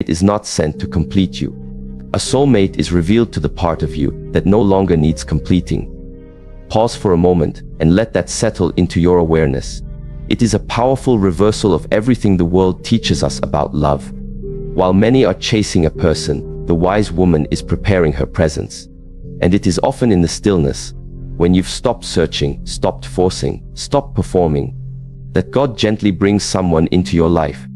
is not sent to complete you. A soulmate is revealed to the part of you that no longer needs completing. Pause for a moment and let that settle into your awareness. It is a powerful reversal of everything the world teaches us about love. While many are chasing a person, the wise woman is preparing her presence. And it is often in the stillness, when you've stopped searching, stopped forcing, stopped performing, that God gently brings someone into your life.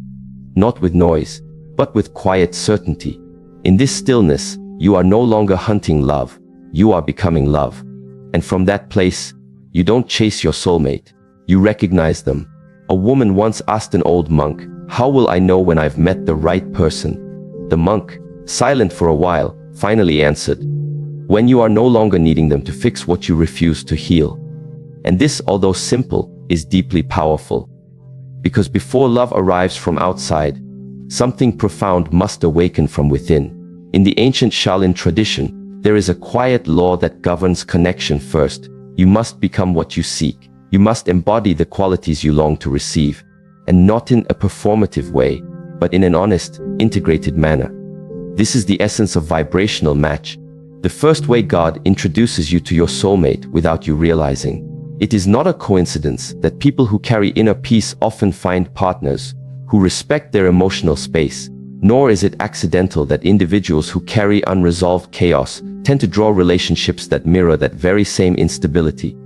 Not with noise, but with quiet certainty. In this stillness, you are no longer hunting love, you are becoming love. And from that place, you don't chase your soulmate, you recognize them. A woman once asked an old monk, "How will I know when I've met the right person?" The monk, silent for a while, finally answered, "When you are no longer needing them to fix what you refuse to heal." And this, although simple, is deeply powerful. Because before love arrives from outside, something profound must awaken from within. In the ancient Shaolin tradition, there is a quiet law that governs connection first. You must become what you seek. You must embody the qualities you long to receive. And not in a performative way, but in an honest, integrated manner. This is the essence of vibrational match. The first way God introduces you to your soulmate without you realizing. It is not a coincidence that people who carry inner peace often find partners who respect their emotional space, nor is it accidental that individuals who carry unresolved chaos tend to draw relationships that mirror that very same instability.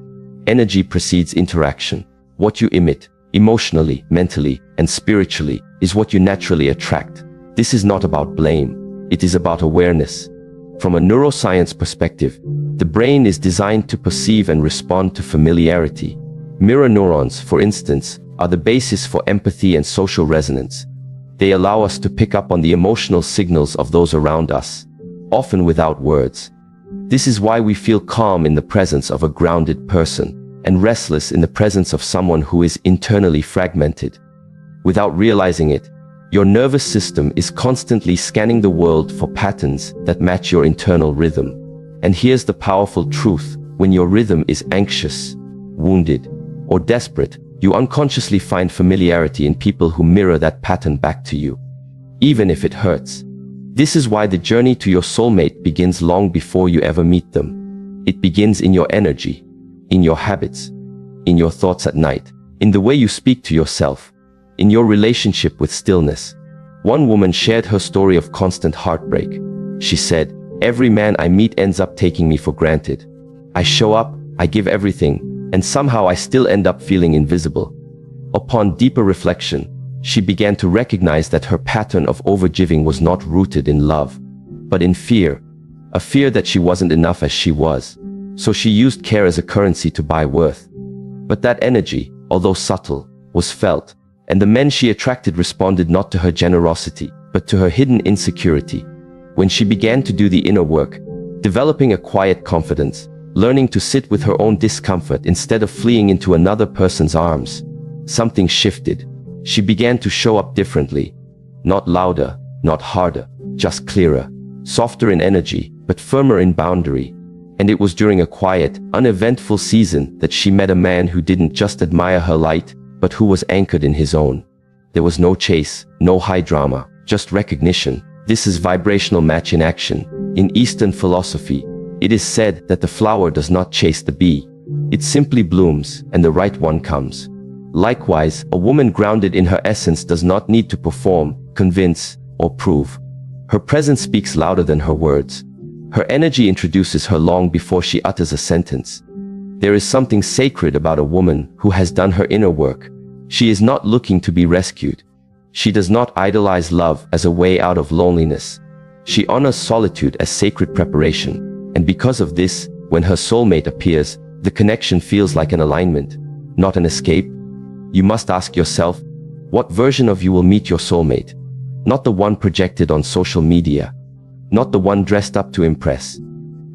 Energy precedes interaction. What you emit, emotionally, mentally, and spiritually, is what you naturally attract. This is not about blame. It is about awareness. From a neuroscience perspective, the brain is designed to perceive and respond to familiarity. Mirror neurons, for instance, are the basis for empathy and social resonance. They allow us to pick up on the emotional signals of those around us, often without words. This is why we feel calm in the presence of a grounded person, and restless in the presence of someone who is internally fragmented. Without realizing it, your nervous system is constantly scanning the world for patterns that match your internal rhythm. And here's the powerful truth: when your rhythm is anxious, wounded, or desperate, you unconsciously find familiarity in people who mirror that pattern back to you, even if it hurts. This is why the journey to your soulmate begins long before you ever meet them. It begins in your energy, in your habits, in your thoughts at night, in the way you speak to yourself, in your relationship with stillness. One woman shared her story of constant heartbreak. She said, "Every man I meet ends up taking me for granted. I show up, I give everything, and somehow I still end up feeling invisible." Upon deeper reflection, she began to recognize that her pattern of overgiving was not rooted in love, but in fear, a fear that she wasn't enough as she was. So she used care as a currency to buy worth. But that energy, although subtle, was felt, and the men she attracted responded not to her generosity, but to her hidden insecurity. When she began to do the inner work, developing a quiet confidence, learning to sit with her own discomfort instead of fleeing into another person's arms, something shifted. She began to show up differently. Not louder, not harder, just clearer, softer in energy, but firmer in boundary. And it was during a quiet, uneventful season that she met a man who didn't just admire her light, but who was anchored in his own. There was no chase, no high drama, just recognition. This is vibrational match in action. In Eastern philosophy, it is said that the flower does not chase the bee. It simply blooms, and the right one comes. Likewise, a woman grounded in her essence does not need to perform, convince, or prove. Her presence speaks louder than her words. Her energy introduces her long before she utters a sentence. There is something sacred about a woman who has done her inner work. She is not looking to be rescued. She does not idolize love as a way out of loneliness. She honors solitude as sacred preparation. And because of this, when her soulmate appears, the connection feels like an alignment, not an escape. You must ask yourself, what version of you will meet your soulmate? Not the one projected on social media, not the one dressed up to impress,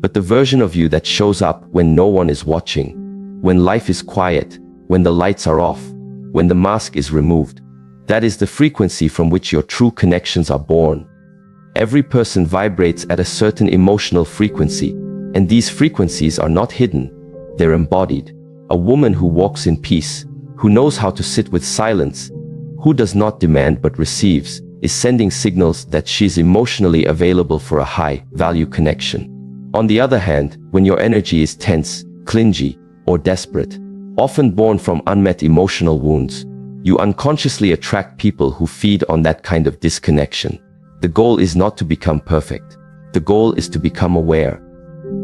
but the version of you that shows up when no one is watching, when life is quiet, when the lights are off, when the mask is removed. That is the frequency from which your true connections are born. Every person vibrates at a certain emotional frequency, and these frequencies are not hidden, they're embodied. A woman who walks in peace, who knows how to sit with silence, who does not demand but receives, is sending signals that she's emotionally available for a high-value connection. On the other hand, when your energy is tense, clingy, or desperate, often born from unmet emotional wounds, you unconsciously attract people who feed on that kind of disconnection. The goal is not to become perfect. The goal is to become aware.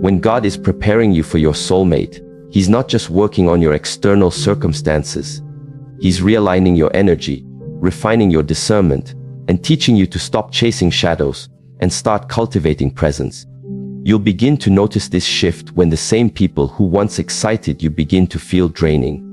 When God is preparing you for your soulmate, He's not just working on your external circumstances. He's realigning your energy, refining your discernment, and teaching you to stop chasing shadows and start cultivating presence. You'll begin to notice this shift when the same people who once excited you begin to feel draining.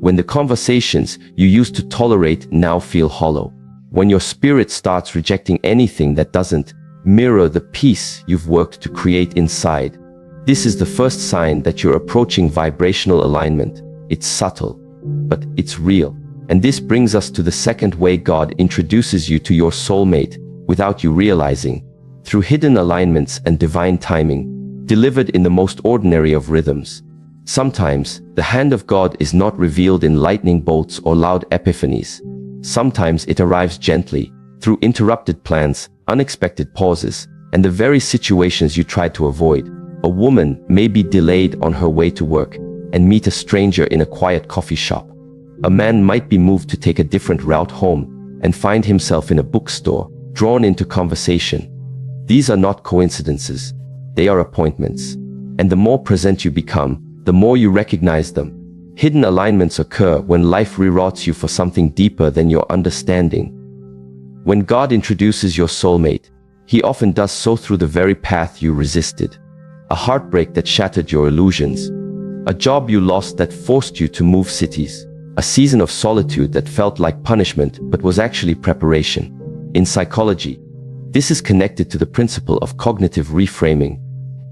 When the conversations you used to tolerate now feel hollow. When your spirit starts rejecting anything that doesn't mirror the peace you've worked to create inside. This is the first sign that you're approaching vibrational alignment. It's subtle, but it's real. And this brings us to the second way God introduces you to your soulmate without you realizing, through hidden alignments and divine timing, delivered in the most ordinary of rhythms. Sometimes, the hand of God is not revealed in lightning bolts or loud epiphanies. Sometimes it arrives gently, through interrupted plans, unexpected pauses, and the very situations you tried to avoid. A woman may be delayed on her way to work and meet a stranger in a quiet coffee shop. A man might be moved to take a different route home and find himself in a bookstore, drawn into conversation. These are not coincidences. They are appointments. And the more present you become, the more you recognize them. Hidden alignments occur when life reroutes you for something deeper than your understanding. When God introduces your soulmate, He often does so through the very path you resisted. A heartbreak that shattered your illusions. A job you lost that forced you to move cities. A season of solitude that felt like punishment but was actually preparation. In psychology, this is connected to the principle of cognitive reframing,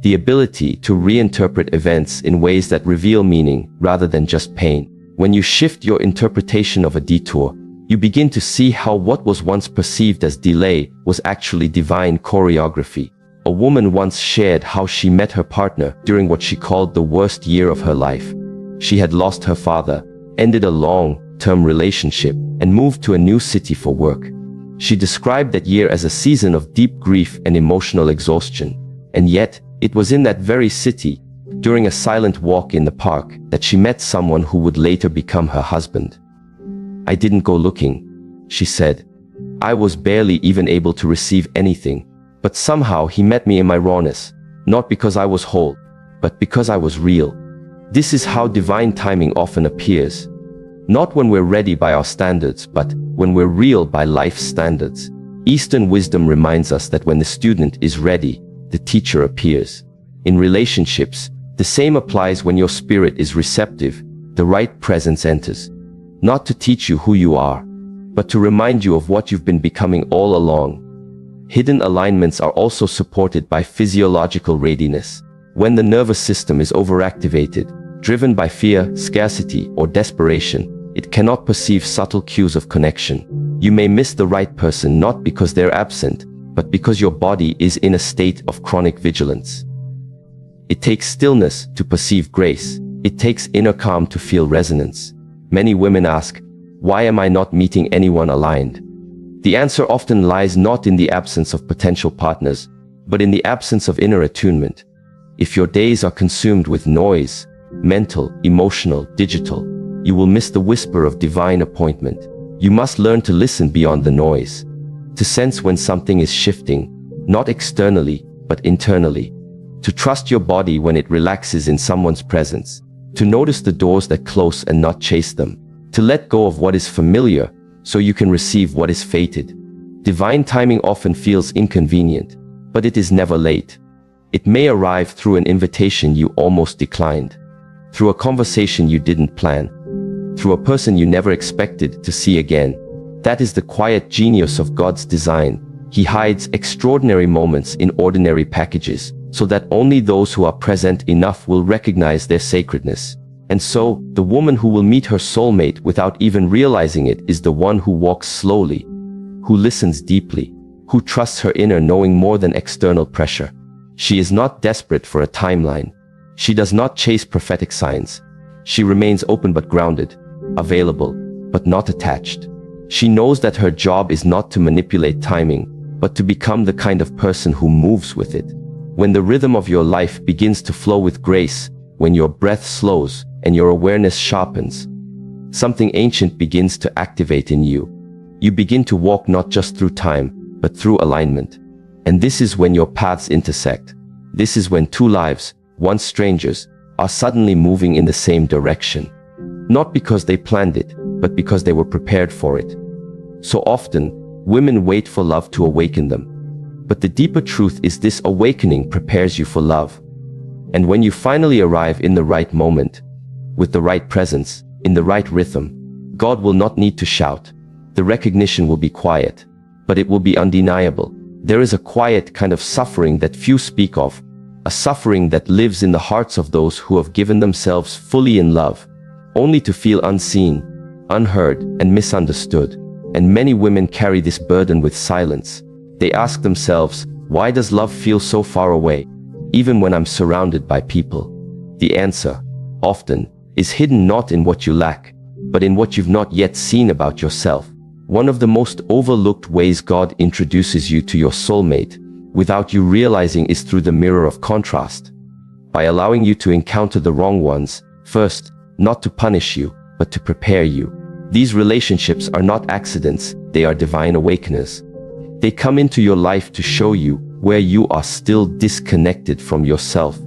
the ability to reinterpret events in ways that reveal meaning rather than just pain. When you shift your interpretation of a detour, you begin to see how what was once perceived as delay was actually divine choreography. A woman once shared how she met her partner during what she called the worst year of her life. She had lost her father, ended a long-term relationship, and moved to a new city for work. She described that year as a season of deep grief and emotional exhaustion. And yet, it was in that very city, during a silent walk in the park, that she met someone who would later become her husband. "I didn't go looking," she said. "I was barely even able to receive anything. But somehow he met me in my rawness, not because I was whole, but because I was real." This is how divine timing often appears. Not when we're ready by our standards, but when we're real by life's standards. Eastern wisdom reminds us that when the student is ready, the teacher appears. In relationships, the same applies. When your spirit is receptive, the right presence enters. Not to teach you who you are, but to remind you of what you've been becoming all along. Hidden alignments are also supported by physiological readiness. When the nervous system is overactivated, driven by fear, scarcity, or desperation, it cannot perceive subtle cues of connection. You may miss the right person not because they're absent, but because your body is in a state of chronic vigilance. It takes stillness to perceive grace. It takes inner calm to feel resonance. Many women ask, "Why am I not meeting anyone aligned?" The answer often lies not in the absence of potential partners, but in the absence of inner attunement. If your days are consumed with noise, mental, emotional, digital, you will miss the whisper of divine appointment. You must learn to listen beyond the noise, to sense when something is shifting, not externally, but internally, to trust your body when it relaxes in someone's presence, to notice the doors that close and not chase them, to let go of what is familiar so you can receive what is fated. Divine timing often feels inconvenient, but it is never late. It may arrive through an invitation you almost declined, through a conversation you didn't plan, through a person you never expected to see again. That is the quiet genius of God's design. He hides extraordinary moments in ordinary packages, so that only those who are present enough will recognize their sacredness. And so, the woman who will meet her soulmate without even realizing it is the one who walks slowly, who listens deeply, who trusts her inner knowing more than external pressure. She is not desperate for a timeline. She does not chase prophetic signs. She remains open but grounded, available but not attached. She knows that her job is not to manipulate timing, but to become the kind of person who moves with it. When the rhythm of your life begins to flow with grace, when your breath slows and your awareness sharpens, something ancient begins to activate in you. You begin to walk not just through time, but through alignment. And this is when your paths intersect. This is when two lives, once strangers, are suddenly moving in the same direction. Not because they planned it, but because they were prepared for it. So often, women wait for love to awaken them. But the deeper truth is this awakening prepares you for love. And when you finally arrive in the right moment, with the right presence, in the right rhythm, God will not need to shout. The recognition will be quiet, but it will be undeniable. There is a quiet kind of suffering that few speak of, a suffering that lives in the hearts of those who have given themselves fully in love, only to feel unseen, unheard, and misunderstood. And many women carry this burden with silence. They ask themselves, why does love feel so far away, even when I'm surrounded by people? The answer, often, is hidden not in what you lack, but in what you've not yet seen about yourself. One of the most overlooked ways God introduces you to your soulmate, without you realizing, is through the mirror of contrast. By allowing you to encounter the wrong ones, first, not to punish you, but to prepare you. These relationships are not accidents, they are divine awakeners. They come into your life to show you where you are still disconnected from yourself,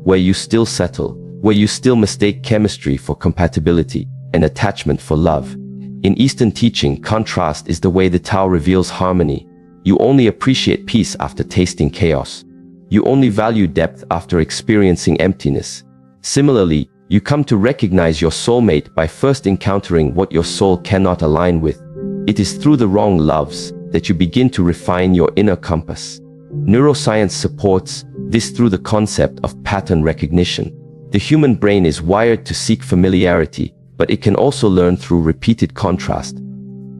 where you still settle, where you still mistake chemistry for compatibility and attachment for love. In Eastern teaching, contrast is the way the Tao reveals harmony. You only appreciate peace after tasting chaos. You only value depth after experiencing emptiness. Similarly, you come to recognize your soulmate by first encountering what your soul cannot align with. It is through the wrong loves that you begin to refine your inner compass. Neuroscience supports this through the concept of pattern recognition. The human brain is wired to seek familiarity, but it can also learn through repeated contrast.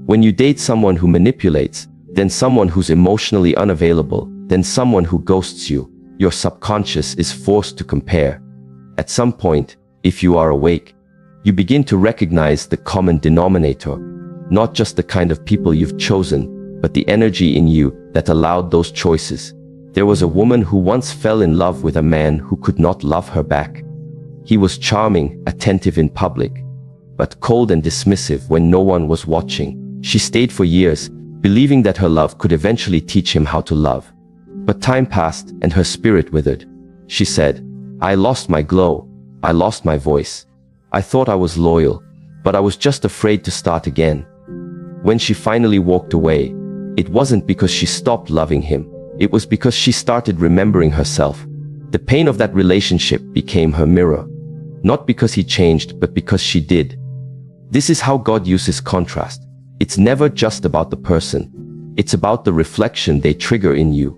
When you date someone who manipulates, then someone who's emotionally unavailable, then someone who ghosts you, your subconscious is forced to compare. At some point, if you are awake, you begin to recognize the common denominator, not just the kind of people you've chosen, but the energy in you that allowed those choices. There was a woman who once fell in love with a man who could not love her back. He was charming, attentive in public, but cold and dismissive when no one was watching. She stayed for years, believing that her love could eventually teach him how to love. But time passed and her spirit withered. She said, "I lost my glow. I lost my voice. I thought I was loyal, but I was just afraid to start again." When she finally walked away, it wasn't because she stopped loving him. It was because she started remembering herself. The pain of that relationship became her mirror. Not because he changed, but because she did. This is how God uses contrast. It's never just about the person. It's about the reflection they trigger in you.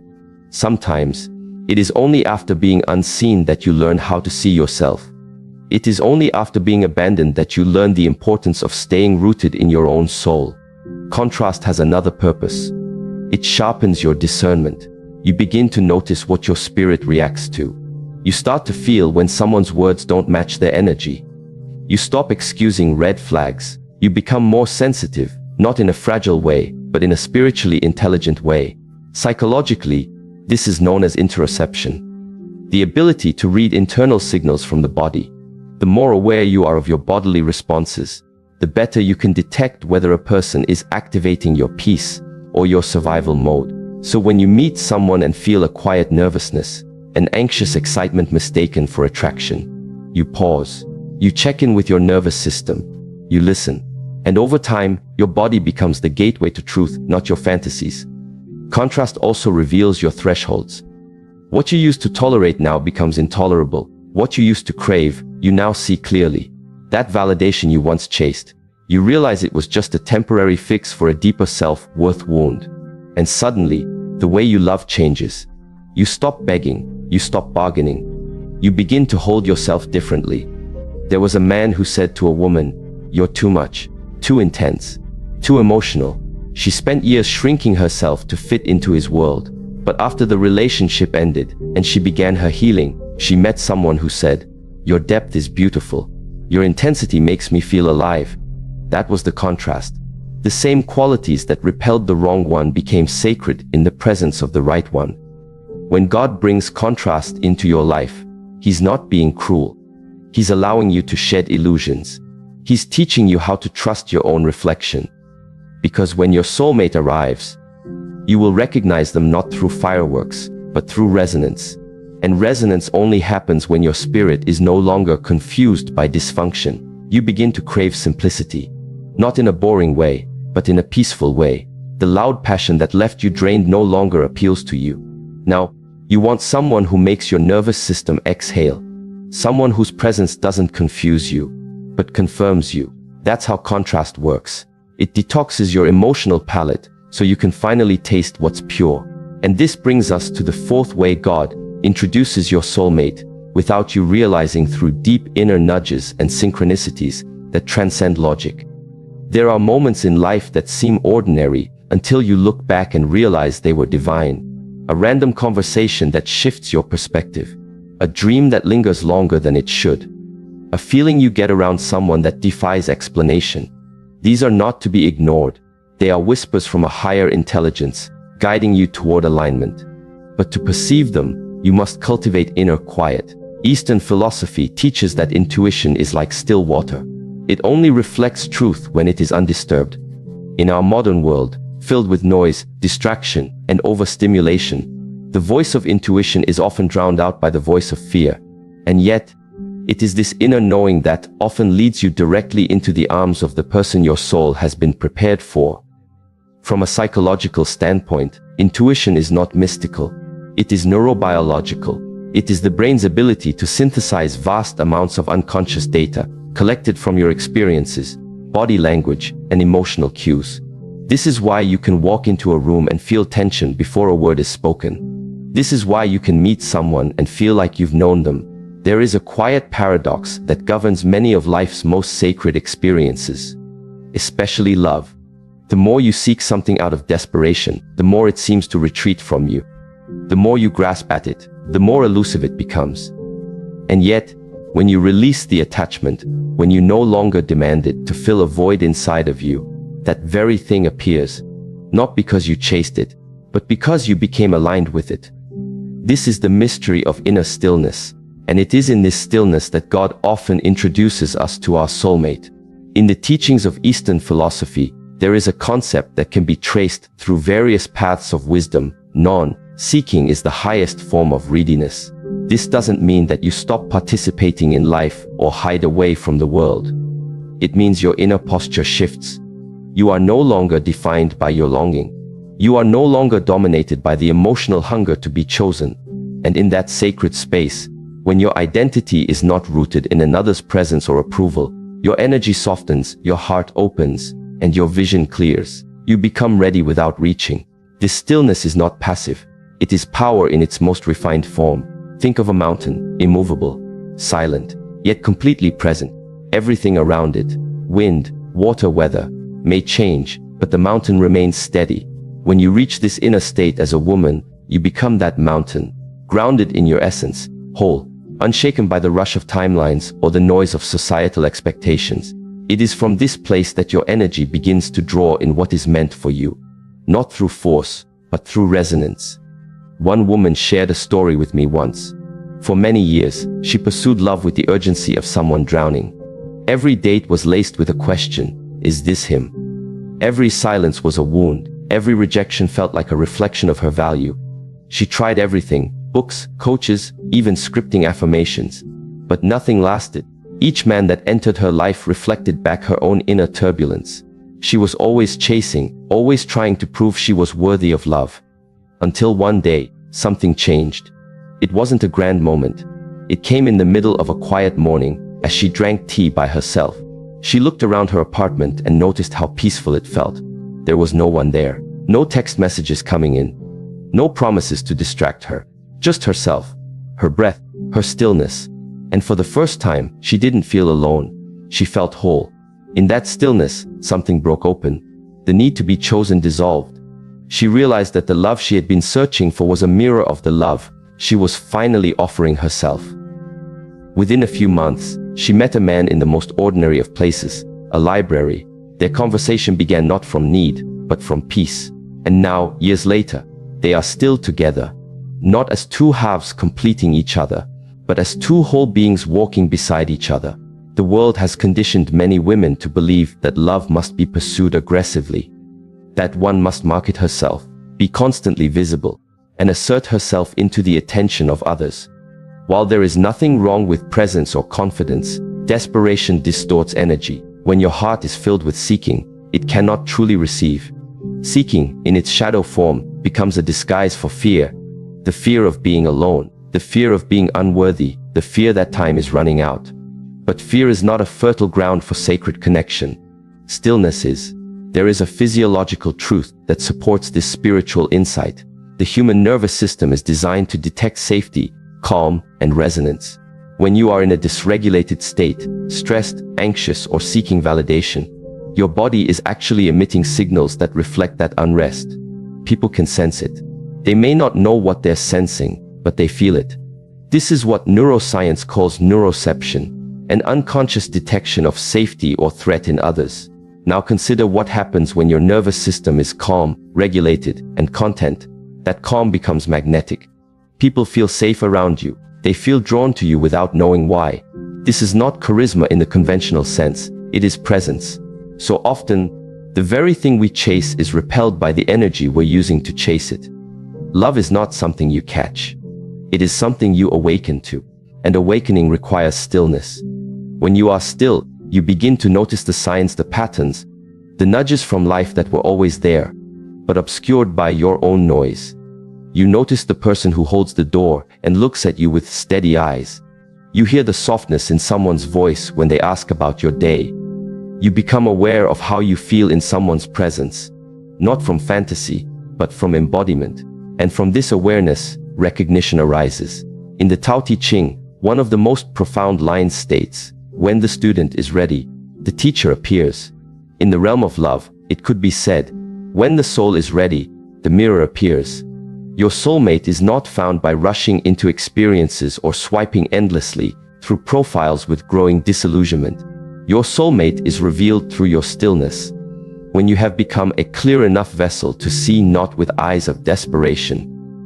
Sometimes, it is only after being unseen that you learn how to see yourself. It is only after being abandoned that you learn the importance of staying rooted in your own soul. Contrast has another purpose. It sharpens your discernment. You begin to notice what your spirit reacts to. You start to feel when someone's words don't match their energy. You stop excusing red flags. You become more sensitive, not in a fragile way, but in a spiritually intelligent way. Psychologically, this is known as interoception. The ability to read internal signals from the body. The more aware you are of your bodily responses, the better you can detect whether a person is activating your peace or your survival mode. So when you meet someone and feel a quiet nervousness, an anxious excitement mistaken for attraction, you pause. You check in with your nervous system. You listen. And over time, your body becomes the gateway to truth, not your fantasies. Contrast also reveals your thresholds. What you used to tolerate now becomes intolerable. What you used to crave, you now see clearly. That validation you once chased, you realize it was just a temporary fix for a deeper self-worth wound. And suddenly, the way you love changes. You stop begging. You stop bargaining. You begin to hold yourself differently. There was a man who said to a woman, "You're too much, too intense, too emotional." She spent years shrinking herself to fit into his world. But after the relationship ended and she began her healing, she met someone who said, "Your depth is beautiful. Your intensity makes me feel alive." That was the contrast. The same qualities that repelled the wrong one became sacred in the presence of the right one. When God brings contrast into your life, He's not being cruel. He's allowing you to shed illusions. He's teaching you how to trust your own reflection. Because when your soulmate arrives, you will recognize them not through fireworks, but through resonance. And resonance only happens when your spirit is no longer confused by dysfunction. You begin to crave simplicity. Not in a boring way, but in a peaceful way. The loud passion that left you drained no longer appeals to you. Now, you want someone who makes your nervous system exhale. Someone whose presence doesn't confuse you, but confirms you. That's how contrast works. It detoxes your emotional palate, so you can finally taste what's pure. And this brings us to the fourth way God introduces your soulmate, without you realizing, through deep inner nudges and synchronicities that transcend logic. There are moments in life that seem ordinary until you look back and realize they were divine. A random conversation that shifts your perspective. A dream that lingers longer than it should. A feeling you get around someone that defies explanation. These are not to be ignored. They are whispers from a higher intelligence, guiding you toward alignment. But to perceive them, you must cultivate inner quiet. Eastern philosophy teaches that intuition is like still water. It only reflects truth when it is undisturbed. In our modern world, filled with noise, distraction, and overstimulation, the voice of intuition is often drowned out by the voice of fear. And yet, it is this inner knowing that often leads you directly into the arms of the person your soul has been prepared for. From a psychological standpoint, intuition is not mystical. It is neurobiological. It is the brain's ability to synthesize vast amounts of unconscious data collected from your experiences, body language, and emotional cues. This is why you can walk into a room and feel tension before a word is spoken. This is why you can meet someone and feel like you've known them. There is a quiet paradox that governs many of life's most sacred experiences, especially love. The more you seek something out of desperation, the more it seems to retreat from you. The more you grasp at it, the more elusive it becomes. And yet, when you release the attachment, when you no longer demand it to fill a void inside of you, that very thing appears, not because you chased it, but because you became aligned with it. This is the mystery of inner stillness, and it is in this stillness that God often introduces us to our soulmate. In the teachings of Eastern philosophy, there is a concept that can be traced through various paths of wisdom. Non-seeking is the highest form of readiness. This doesn't mean that you stop participating in life or hide away from the world. It means your inner posture shifts. You are no longer defined by your longing. You are no longer dominated by the emotional hunger to be chosen. And in that sacred space, when your identity is not rooted in another's presence or approval, your energy softens, your heart opens, and your vision clears. You become ready without reaching. This stillness is not passive. It is power in its most refined form. Think of a mountain, immovable, silent, yet completely present. Everything around it, wind, water, weather, may change, but the mountain remains steady. When you reach this inner state as a woman, you become that mountain, grounded in your essence, whole, unshaken by the rush of timelines or the noise of societal expectations. It is from this place that your energy begins to draw in what is meant for you, not through force, but through resonance. One woman shared a story with me once. For many years, she pursued love with the urgency of someone drowning. Every date was laced with a question: is this him? Every silence was a wound. Every rejection felt like a reflection of her value. She tried everything: books, coaches, even scripting affirmations. But nothing lasted. Each man that entered her life reflected back her own inner turbulence. She was always chasing, always trying to prove she was worthy of love. Until one day, something changed. It wasn't a grand moment. It came in the middle of a quiet morning, as she drank tea by herself. She looked around her apartment and noticed how peaceful it felt. There was no one there. No text messages coming in. No promises to distract her. Just herself. Her breath. Her stillness. And for the first time, she didn't feel alone. She felt whole. In that stillness, something broke open. The need to be chosen dissolved. She realized that the love she had been searching for was a mirror of the love she was finally offering herself. Within a few months, she met a man in the most ordinary of places, a library. Their conversation began not from need, but from peace. And now, years later, they are still together, not as two halves completing each other, but as two whole beings walking beside each other. The world has conditioned many women to believe that love must be pursued aggressively, that one must market herself, be constantly visible, and assert herself into the attention of others. While there is nothing wrong with presence or confidence, desperation distorts energy. When your heart is filled with seeking, it cannot truly receive. Seeking, in its shadow form, becomes a disguise for fear. The fear of being alone, the fear of being unworthy, the fear that time is running out. But fear is not a fertile ground for sacred connection. Stillness is. There is a physiological truth that supports this spiritual insight. The human nervous system is designed to detect safety, calm, and resonance. When you are in a dysregulated state, stressed, anxious, or seeking validation, your body is actually emitting signals that reflect that unrest. People can sense it. They may not know what they're sensing, but they feel it. This is what neuroscience calls neuroception, an unconscious detection of safety or threat in others. Now consider what happens when your nervous system is calm, regulated, and content. That calm becomes magnetic. People feel safe around you. They feel drawn to you without knowing why. This is not charisma in the conventional sense, it is presence. So often, the very thing we chase is repelled by the energy we're using to chase it. Love is not something you catch. It is something you awaken to. And awakening requires stillness. When you are still, you begin to notice the signs, the patterns, the nudges from life that were always there, but obscured by your own noise. You notice the person who holds the door and looks at you with steady eyes. You hear the softness in someone's voice when they ask about your day. You become aware of how you feel in someone's presence, not from fantasy, but from embodiment. And from this awareness, recognition arises. In the Tao Te Ching, one of the most profound lines states, "When the student is ready, the teacher appears." In the realm of love, it could be said, "When the soul is ready, the mirror appears." Your soulmate is not found by rushing into experiences or swiping endlessly through profiles with growing disillusionment. Your soulmate is revealed through your stillness. When you have become a clear enough vessel to see not with eyes of desperation,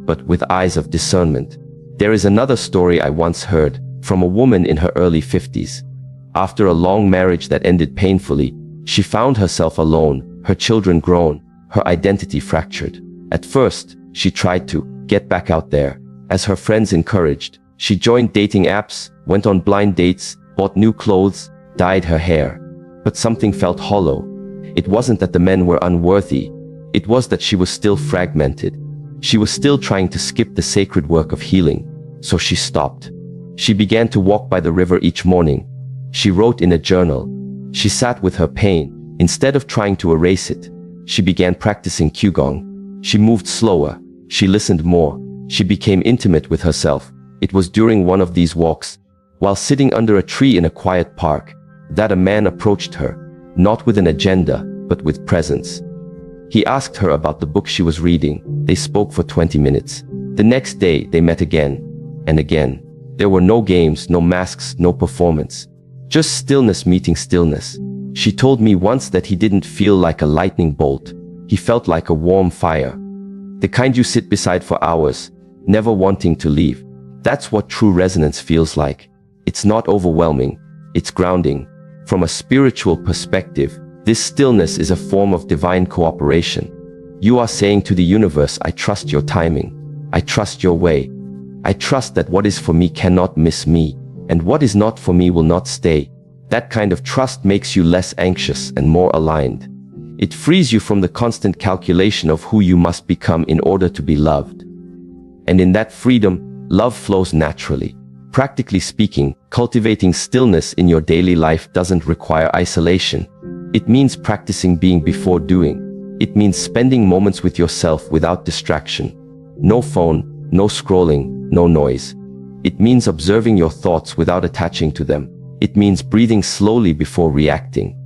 but with eyes of discernment. There is another story I once heard from a woman in her early 50s. After a long marriage that ended painfully, she found herself alone, her children grown, her identity fractured. At first, she tried to get back out there. As her friends encouraged, she joined dating apps, went on blind dates, bought new clothes, dyed her hair. But something felt hollow. It wasn't that the men were unworthy. It was that she was still fragmented. She was still trying to skip the sacred work of healing. So she stopped. She began to walk by the river each morning. She wrote in a journal. She sat with her pain. Instead of trying to erase it, she began practicing Qigong. She moved slower. She listened more. She became intimate with herself. It was during one of these walks, while sitting under a tree in a quiet park, that a man approached her, not with an agenda, but with presence. He asked her about the book she was reading. They spoke for 20 minutes. The next day, they met again and again. There were no games, no masks, no performance. Just stillness meeting stillness. She told me once that he didn't feel like a lightning bolt. He felt like a warm fire. The kind you sit beside for hours, never wanting to leave. That's what true resonance feels like. It's not overwhelming. It's grounding. From a spiritual perspective, this stillness is a form of divine cooperation. You are saying to the universe, I trust your timing. I trust your way. I trust that what is for me cannot miss me, and what is not for me will not stay. That kind of trust makes you less anxious and more aligned. It frees you from the constant calculation of who you must become in order to be loved. And in that freedom, love flows naturally. Practically speaking, cultivating stillness in your daily life doesn't require isolation. It means practicing being before doing. It means spending moments with yourself without distraction. No phone, no scrolling, no noise. It means observing your thoughts without attaching to them. It means breathing slowly before reacting.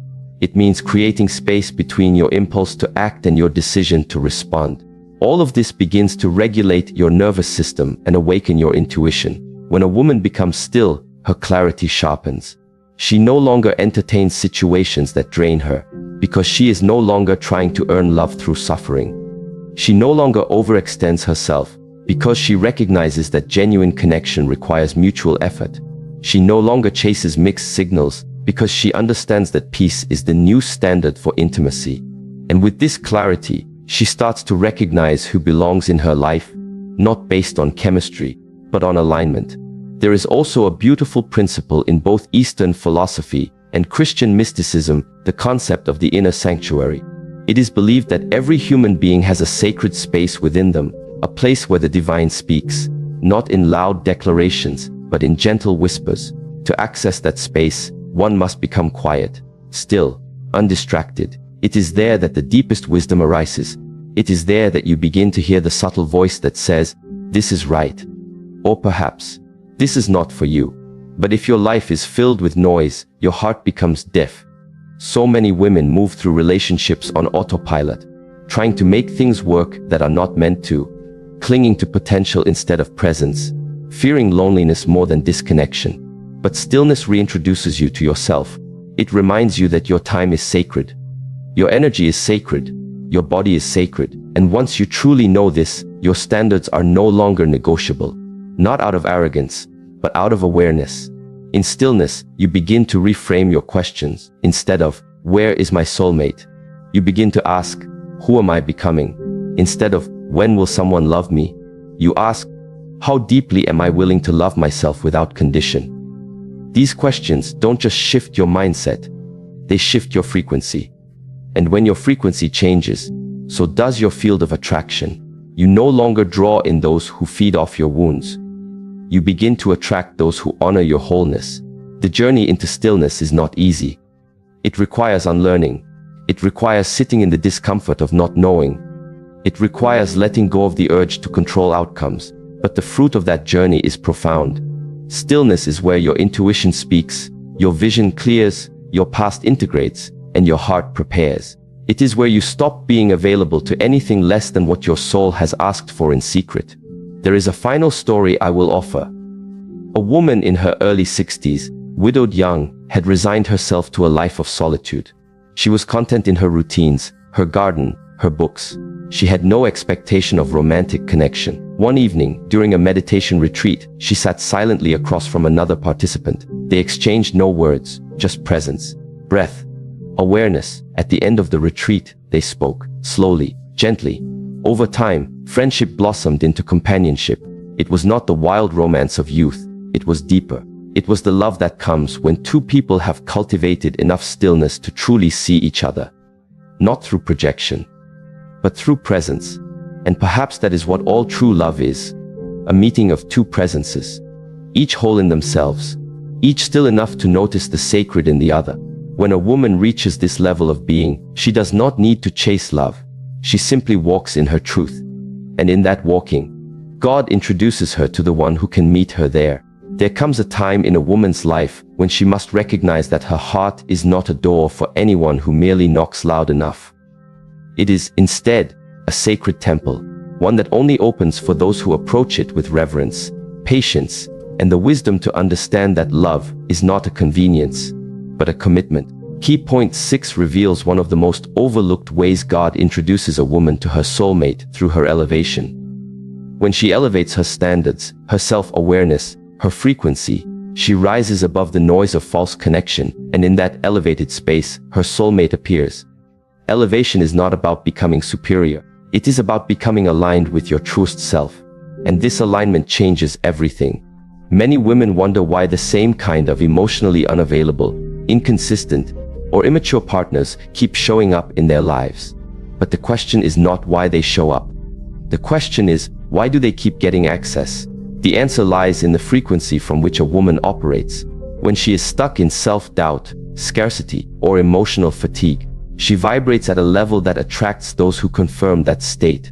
It means creating space between your impulse to act and your decision to respond. All of this begins to regulate your nervous system and awaken your intuition. When a woman becomes still, her clarity sharpens. She no longer entertains situations that drain her, because she is no longer trying to earn love through suffering. She no longer overextends herself, because she recognizes that genuine connection requires mutual effort. She no longer chases mixed signals, because she understands that peace is the new standard for intimacy. And with this clarity, she starts to recognize who belongs in her life, not based on chemistry, but on alignment. There is also a beautiful principle in both Eastern philosophy and Christian mysticism, the concept of the inner sanctuary. It is believed that every human being has a sacred space within them, a place where the divine speaks, not in loud declarations, but in gentle whispers. To access that space, one must become quiet, still, undistracted. It is there that the deepest wisdom arises. It is there that you begin to hear the subtle voice that says, "This is right." Or perhaps, "This is not for you." But if your life is filled with noise, your heart becomes deaf. So many women move through relationships on autopilot, trying to make things work that are not meant to, clinging to potential instead of presence, fearing loneliness more than disconnection. But stillness reintroduces you to yourself. It reminds you that your time is sacred. Your energy is sacred. Your body is sacred. And once you truly know this, your standards are no longer negotiable. Not out of arrogance, but out of awareness. In stillness, you begin to reframe your questions. Instead of, "Where is my soulmate?" you begin to ask, "Who am I becoming?" Instead of, "When will someone love me?" you ask, "How deeply am I willing to love myself without condition?" These questions don't just shift your mindset, they shift your frequency. And when your frequency changes, so does your field of attraction. You no longer draw in those who feed off your wounds. You begin to attract those who honor your wholeness. The journey into stillness is not easy. It requires unlearning. It requires sitting in the discomfort of not knowing. It requires letting go of the urge to control outcomes. But the fruit of that journey is profound. Stillness is where your intuition speaks, your vision clears, your past integrates, and your heart prepares. It is where you stop being available to anything less than what your soul has asked for in secret. There is a final story I will offer. A woman in her early 60s, widowed young, had resigned herself to a life of solitude. She was content in her routines, her garden, her books. She had no expectation of romantic connection. One evening, during a meditation retreat, she sat silently across from another participant. They exchanged no words, just presence, breath, awareness. At the end of the retreat, they spoke, slowly, gently. Over time, friendship blossomed into companionship. It was not the wild romance of youth, it was deeper. It was the love that comes when two people have cultivated enough stillness to truly see each other. Not through projection, but through presence. And perhaps that is what all true love is. A meeting of two presences, each whole in themselves, each still enough to notice the sacred in the other. When a woman reaches this level of being, she does not need to chase love. She simply walks in her truth. And in that walking, God introduces her to the one who can meet her there. There comes a time in a woman's life when she must recognize that her heart is not a door for anyone who merely knocks loud enough. It is, instead, a sacred temple, one that only opens for those who approach it with reverence, patience, and the wisdom to understand that love is not a convenience, but a commitment. Key point 6 reveals one of the most overlooked ways God introduces a woman to her soulmate through her elevation. When she elevates her standards, her self-awareness, her frequency, she rises above the noise of false connection, and in that elevated space, her soulmate appears. Elevation is not about becoming superior. It is about becoming aligned with your truest self. And this alignment changes everything. Many women wonder why the same kind of emotionally unavailable, inconsistent, or immature partners keep showing up in their lives. But the question is not why they show up. The question is, why do they keep getting access? The answer lies in the frequency from which a woman operates. When she is stuck in self-doubt, scarcity, or emotional fatigue, she vibrates at a level that attracts those who confirm that state.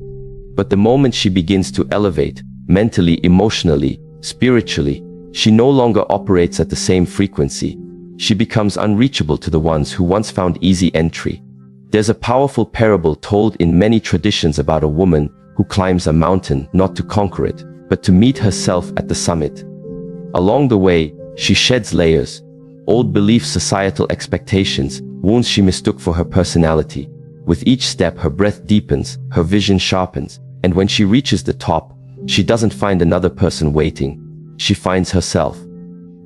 But the moment she begins to elevate, mentally, emotionally, spiritually, she no longer operates at the same frequency. She becomes unreachable to the ones who once found easy entry. There's a powerful parable told in many traditions about a woman who climbs a mountain not to conquer it, but to meet herself at the summit. Along the way, she sheds layers, old beliefs, societal expectations, wounds she mistook for her personality. With each step, her breath deepens, her vision sharpens, and when she reaches the top, she doesn't find another person waiting. She finds herself.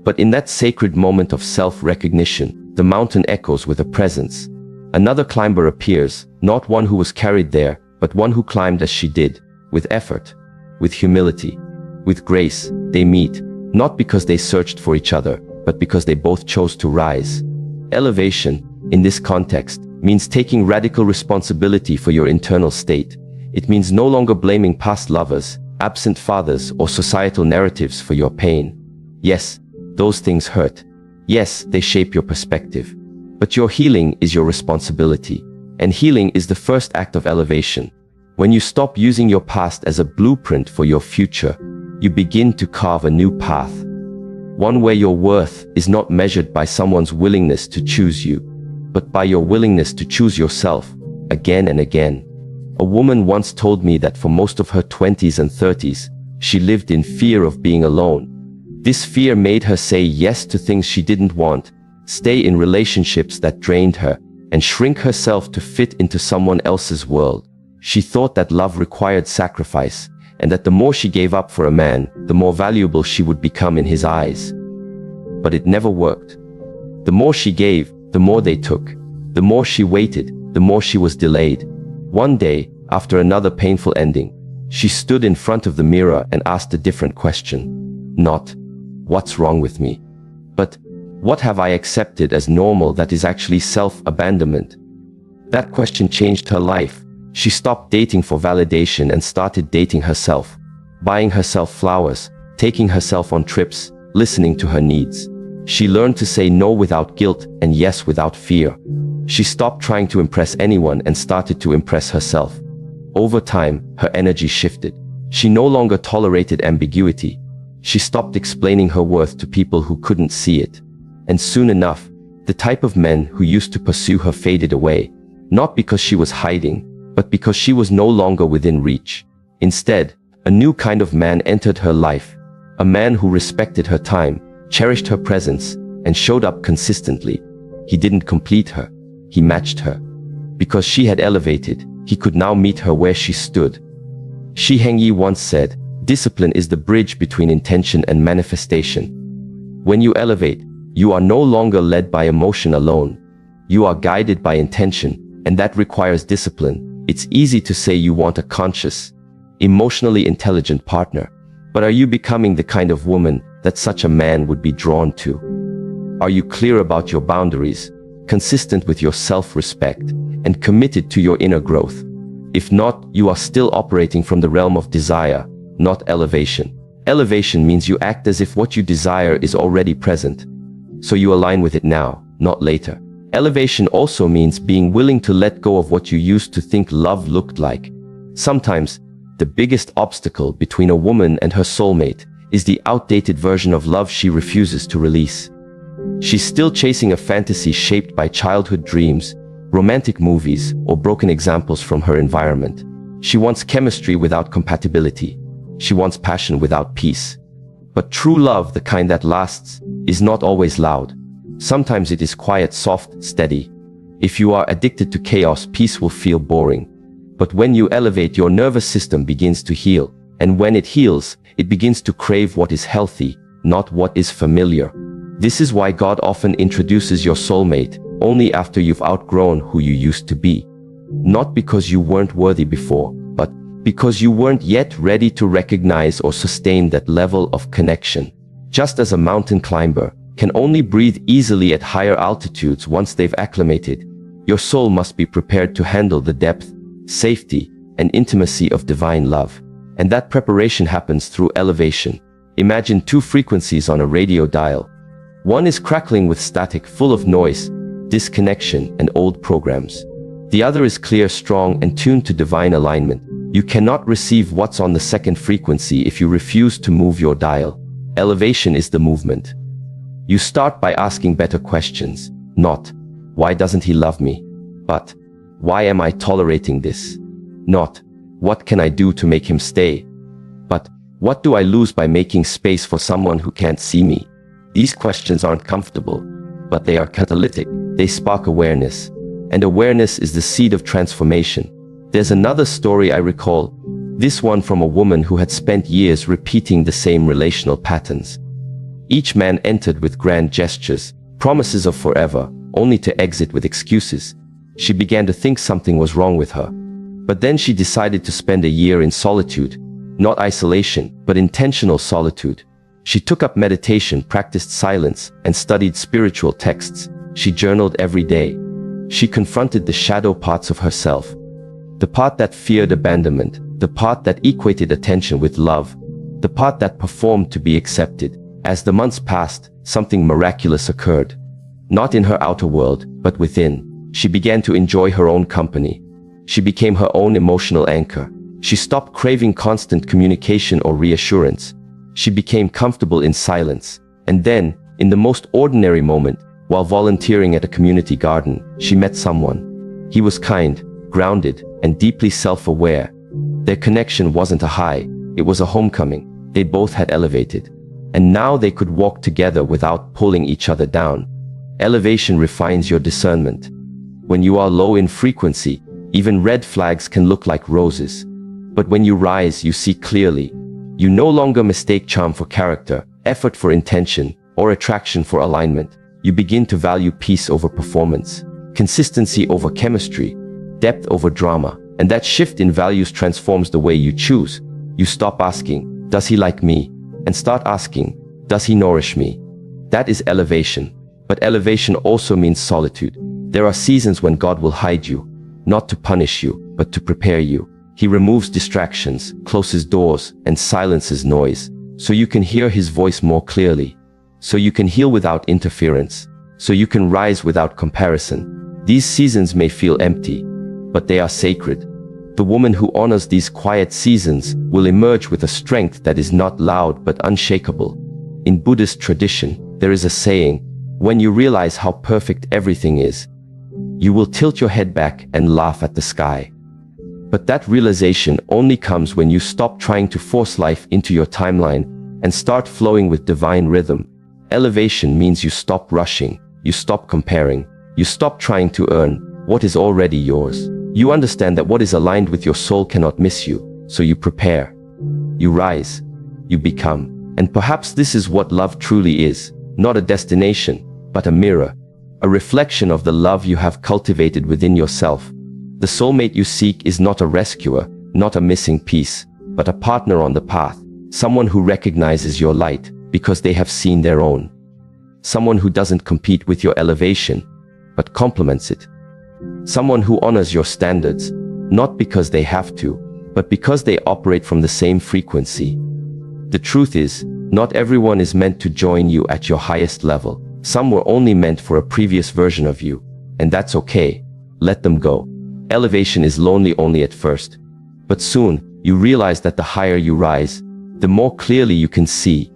But in that sacred moment of self-recognition, the mountain echoes with a presence. Another climber appears, not one who was carried there, but one who climbed as she did, with effort, with humility, with grace. They meet, not because they searched for each other, but because they both chose to rise. Elevation, in this context, means taking radical responsibility for your internal state. It means no longer blaming past lovers, absent fathers, or societal narratives for your pain. Yes, those things hurt. Yes, they shape your perspective. But your healing is your responsibility. And healing is the first act of elevation. When you stop using your past as a blueprint for your future, you begin to carve a new path. One where your worth is not measured by someone's willingness to choose you, but by your willingness to choose yourself, again and again. A woman once told me that for most of her 20s and 30s, she lived in fear of being alone. This fear made her say yes to things she didn't want, stay in relationships that drained her, and shrink herself to fit into someone else's world. She thought that love required sacrifice, and that the more she gave up for a man, the more valuable she would become in his eyes. But it never worked. The more she gave, the more they took. The more she waited, the more she was delayed. One day, after another painful ending, she stood in front of the mirror and asked a different question. Not, what's wrong with me? But, what have I accepted as normal that is actually self-abandonment? That question changed her life. She stopped dating for validation and started dating herself, buying herself flowers, taking herself on trips, listening to her needs. She learned to say no without guilt and yes without fear. She stopped trying to impress anyone and started to impress herself. Over time, her energy shifted. She no longer tolerated ambiguity. She stopped explaining her worth to people who couldn't see it. And soon enough, the type of men who used to pursue her faded away, not because she was hiding, but because she was no longer within reach. Instead, a new kind of man entered her life, a man who respected her time, cherished her presence, and showed up consistently. He didn't complete her, he matched her. Because she had elevated, he could now meet her where she stood. Shi Heng Yi once said, "Discipline is the bridge between intention and manifestation." When you elevate, you are no longer led by emotion alone. You are guided by intention, and that requires discipline. It's easy to say you want a conscious, emotionally intelligent partner, but are you becoming the kind of woman that such a man would be drawn to? Are you clear about your boundaries, consistent with your self-respect, and committed to your inner growth? If not, you are still operating from the realm of desire, not elevation. Elevation means you act as if what you desire is already present, so you align with it now, not later. Elevation also means being willing to let go of what you used to think love looked like. Sometimes, the biggest obstacle between a woman and her soulmate is the outdated version of love she refuses to release. She's still chasing a fantasy shaped by childhood dreams, romantic movies, or broken examples from her environment. She wants chemistry without compatibility. She wants passion without peace. But true love, the kind that lasts, is not always loud. Sometimes it is quiet, soft, steady. If you are addicted to chaos, peace will feel boring. But when you elevate, your nervous system begins to heal. And when it heals, it begins to crave what is healthy, not what is familiar. This is why God often introduces your soulmate only after you've outgrown who you used to be. Not because you weren't worthy before, but because you weren't yet ready to recognize or sustain that level of connection. Just as a mountain climber can only breathe easily at higher altitudes once they've acclimated, your soul must be prepared to handle the depth, safety, and intimacy of divine love. And that preparation happens through elevation. Imagine two frequencies on a radio dial. One is crackling with static, full of noise, disconnection, and old programs. The other is clear, strong, and tuned to divine alignment. You cannot receive what's on the second frequency if you refuse to move your dial. Elevation is the movement. You start by asking better questions. Not, why doesn't he love me? But, why am I tolerating this? Not, what can I do to make him stay? But, what do I lose by making space for someone who can't see me? These questions aren't comfortable. but they are catalytic. They spark awareness. And awareness is the seed of transformation. There's another story I recall, this one from a woman who had spent years repeating the same relational patterns. Each man entered with grand gestures, promises of forever, only to exit with excuses. She began to think something was wrong with her. But then she decided to spend a year in solitude, not isolation, but intentional solitude. She took up meditation, practiced silence, and studied spiritual texts. She journaled every day. She confronted the shadow parts of herself. The part that feared abandonment, the part that equated attention with love, the part that performed to be accepted. As the months passed, something miraculous occurred. Not in her outer world, but within. She began to enjoy her own company. She became her own emotional anchor. She stopped craving constant communication or reassurance. She became comfortable in silence. And then, in the most ordinary moment, while volunteering at a community garden, she met someone. He was kind, grounded, and deeply self-aware. Their connection wasn't a high, it was a homecoming. They both had elevated. And now they could walk together without pulling each other down. Elevation refines your discernment. When you are low in frequency, even red flags can look like roses. But when you rise, you see clearly. You no longer mistake charm for character, effort for intention, or attraction for alignment. You begin to value peace over performance, consistency over chemistry, depth over drama. And that shift in values transforms the way you choose. You stop asking, does he like me? And start asking, does he nourish me? That is elevation. But elevation also means solitude. There are seasons when God will hide you, not to punish you, but to prepare you. He removes distractions, closes doors, and silences noise, so you can hear his voice more clearly, so you can heal without interference, so you can rise without comparison. These seasons may feel empty, but they are sacred. The woman who honors these quiet seasons will emerge with a strength that is not loud but unshakable. In Buddhist tradition, there is a saying, when you realize how perfect everything is, you will tilt your head back and laugh at the sky. But that realization only comes when you stop trying to force life into your timeline and start flowing with divine rhythm. Elevation means you stop rushing, you stop comparing, you stop trying to earn what is already yours. You understand that what is aligned with your soul cannot miss you, so you prepare. You rise. You become. And perhaps this is what love truly is, not a destination, but a mirror, a reflection of the love you have cultivated within yourself. The soulmate you seek is not a rescuer, not a missing piece, but a partner on the path, someone who recognizes your light because they have seen their own. Someone who doesn't compete with your elevation, but complements it. Someone who honors your standards, not because they have to, but because they operate from the same frequency. The truth is, not everyone is meant to join you at your highest level. Some were only meant for a previous version of you, and that's okay. Let them go. Elevation is lonely only at first, but soon you realize that the higher you rise, the more clearly you can see.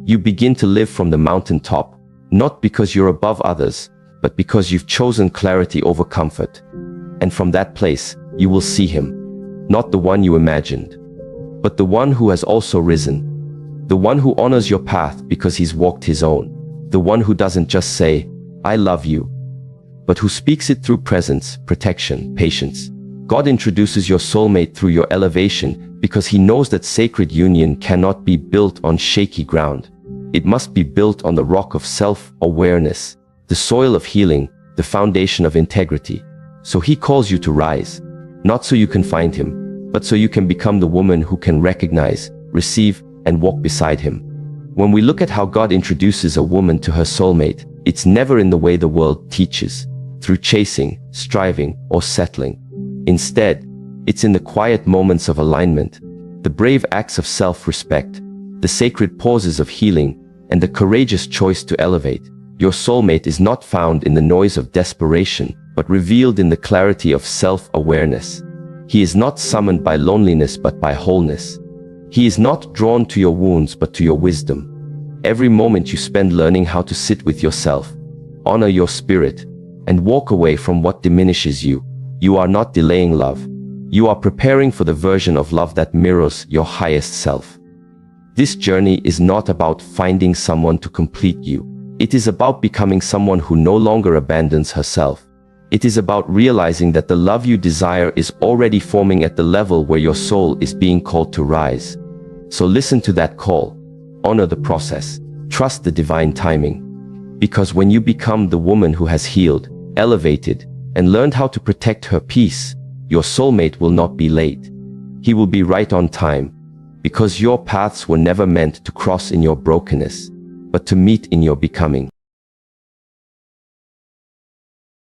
You begin to live from the mountaintop, not because you're above others, but because you've chosen clarity over comfort. And from that place, you will see him, not the one you imagined, but the one who has also risen, the one who honors your path because he's walked his own, the one who doesn't just say, I love you, but who speaks it through presence, protection, patience. God introduces your soulmate through your elevation because he knows that sacred union cannot be built on shaky ground. It must be built on the rock of self-awareness, the soil of healing, the foundation of integrity. So he calls you to rise, not so you can find him, but so you can become the woman who can recognize, receive, and walk beside him. When we look at how God introduces a woman to her soulmate, it's never in the way the world teaches, through chasing, striving, or settling. Instead, it's in the quiet moments of alignment, the brave acts of self-respect, the sacred pauses of healing, and the courageous choice to elevate. Your soulmate is not found in the noise of desperation, but revealed in the clarity of self-awareness. He is not summoned by loneliness but by wholeness. He is not drawn to your wounds but to your wisdom. Every moment you spend learning how to sit with yourself, honor your spirit, and walk away from what diminishes you, you are not delaying love. You are preparing for the version of love that mirrors your highest self. This journey is not about finding someone to complete you. It is about becoming someone who no longer abandons herself. It is about realizing that the love you desire is already forming at the level where your soul is being called to rise. So listen to that call. Honor the process. Trust the divine timing. Because when you become the woman who has healed, elevated, and learned how to protect her peace, your soulmate will not be late. He will be right on time. Because your paths were never meant to cross in your brokenness, but to meet in your becoming.